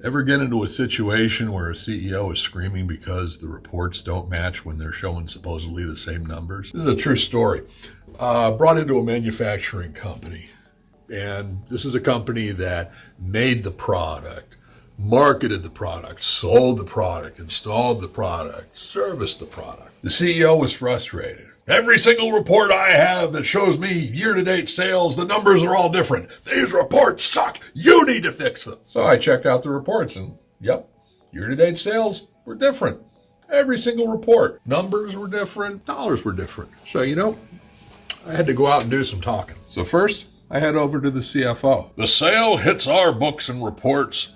Ever get into a situation where a CEO is screaming because the reports don't match when they're showing supposedly the same numbers? This is a true story. Brought into a manufacturing company. And this is a company that made the product, marketed the product, sold the product, installed the product, serviced the product. The CEO was frustrated. Every single report I have that shows me year-to-date sales, the numbers are all different. These reports suck. You need to fix them. So I checked out the reports and, yep, year-to-date sales were different. Every single report. Numbers were different. Dollars were different. So, I had to go out and do some talking. So first, I head over to the CFO. The sale hits our books and reports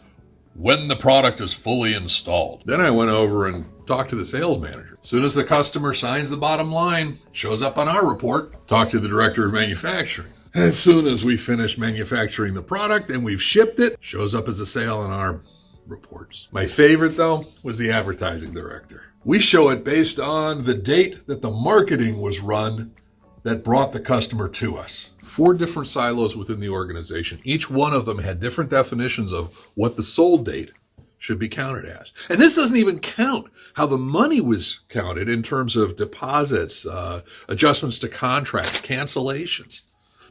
when the product is fully installed. Then I went over and talked to the sales manager. As soon as the customer signs the bottom line, shows up on our report, talk to the director of manufacturing. As soon as we finish manufacturing the product and we've shipped it, shows up as a sale on our reports. My favorite, though, was the advertising director. We show it based on the date that the marketing was run that brought the customer to us. 4 different silos within the organization. Each one of them had different definitions of what the sold date should be counted as. And this doesn't even count how the money was counted in terms of deposits, adjustments to contracts, cancellations.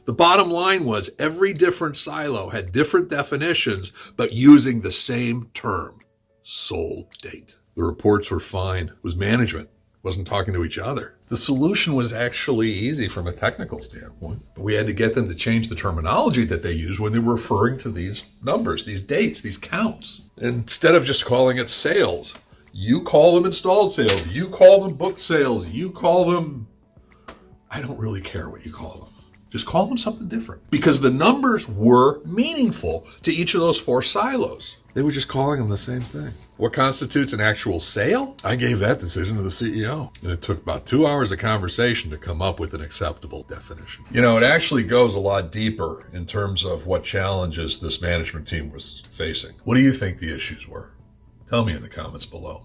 The bottom line was every different silo had different definitions, but using the same term, sold date. The reports were fine. It was management. Wasn't talking to each other. The solution was actually easy from a technical standpoint, but we had to get them to change the terminology that they use when they were referring to these numbers, these dates, these counts. Instead of just calling it sales, you call them installed sales, you call them booked sales, you call them, I don't really care what you call them. Just call them something different because the numbers were meaningful to each of those 4 silos. They were just calling them the same thing. What constitutes an actual sale? I gave that decision to the CEO. And it took about 2 hours of conversation to come up with an acceptable definition. It actually goes a lot deeper in terms of what challenges this management team was facing. What do you think the issues were? Tell me in the comments below.